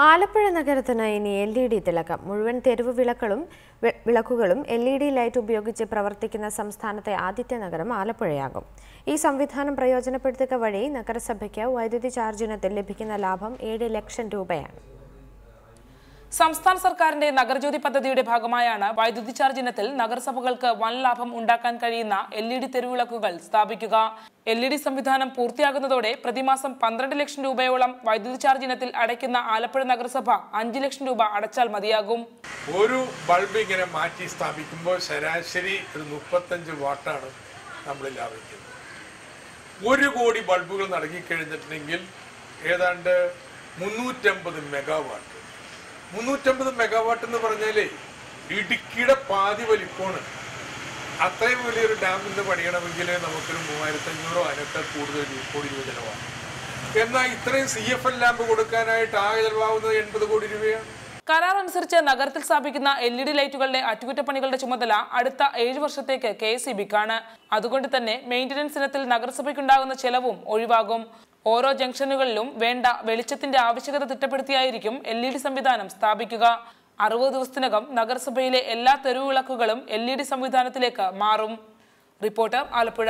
ആലപ്പുഴ നഗരത്തിന് ഇനി LED തിലകം. മുഴുവൻ തെരുവ് വിളക്കുകളും LED ലൈറ്റ് ഉപയോഗിച്ച് പ്രവർത്തിക്കുന്ന സംസ്ഥാനത്തെ ആദ്യത്തെ നഗരം ആലപ്പുഴയാകും. ഈ സംവിധാനം പ്രയോജനപ്പെടുത്തുക വഴി നഗരസഭയ്ക്ക് വൈദ്യുതി ചാർജിനത്തിൽ ലഭിക്കുന്ന ലാഭം 7 ലക്ഷം രൂപയാണ്. സംസ്ഥാന സർക്കാരിന്റെ നഗരജ്യോതി പദ്ധതിയുടെ ഭാഗമായാണ് വൈദ്യുതി ചാർജ് ഇനത്തിൽ നഗരസഭകൾക്ക് വൻ ലാഭം ഉണ്ടാക്കാൻ കഴിയുന്ന LED തെരുവിളക്കുകൾ സ്ഥാപിക്കുക. LED സംവിധാനം പൂർത്തിയാകുന്നതോടെ പ്രതിമാസം 12 ലക്ഷം രൂപയോളം വൈദ്യുതി ചാർജ് ഇനത്തിൽ അടയ്ക്കുന്ന ആലപ്പുഴ നഗരസഭ 5 ലക്ഷം രൂപ അടച്ചാൽ മതിയാകും. ഒരു ബൾബ് ഇങ്ങനെ മാറ്റി സ്ഥാപിക്കുമ്പോൾ ശരാശരി ഒരു 35 വാട്ടാണ് നമ്മൾ ലാഭിക്കുന്നത്. 1 കോടി ബൾബുകൾ നൽകിക്കഴിഞ്ഞിട്ടുണ്ടെങ്കിൽ ഏതാണ്ട് 350 മെഗാവാട്ട്. 350 മെഗാവാട്ട് എന്ന് പറഞ്ഞാലേ ഇടുക്കിയുടെ പാതി വലിപ്പമാണ്. അത്രയും വലിയൊരു ഡാം ഇന്ന് പണിയണമെങ്കിൽ നമുക്കൊരു 3500 അതിനൊക്കെ കൂടുതൽ കോടി രൂപ ചെലവാണ്. എന്നാൽ ഇത്രയും CFL ലാമ്പ് കൊടുക്കാനായിട്ട് ആകെ ചെലവാകുന്നത് 80 കോടി രൂപയാണ്. കരാർ അനുസരിച്ച് നഗരത്തിൽ സ്ഥാപിക്കുന്ന LED ലൈറ്റുകളുടെ അറ്റകുറ്റപ്പണികളുടെ ചുമതല അടുത്ത 7 വർഷത്തേക്ക് KSEBക്കാണ്. അതുകൊണ്ട് തന്നെ മെയിന്റനൻസ് ഇനത്തിൽ നഗരസഭയ്ക്കുണ്ടാകുന്ന ചെലവും ഒഴിവാകും. ഓരോ ജംഗ്ഷനുകളിലും വേണ്ട വെളിച്ചത്തിന്റെ ആവശ്യകത തിട്ടപ്പെടുത്തിയായിരിക്കും LED സംവിധാനം സ്ഥാപിക്കുക. 60 ദിവസത്തിനകം നഗരസഭയിലെ എല്ലാ തെരുവുവിളക്കുകളും LED സംവിധാനത്തിലേക്ക് മാറും. റിപ്പോർട്ടർ, ആലപ്പുഴ.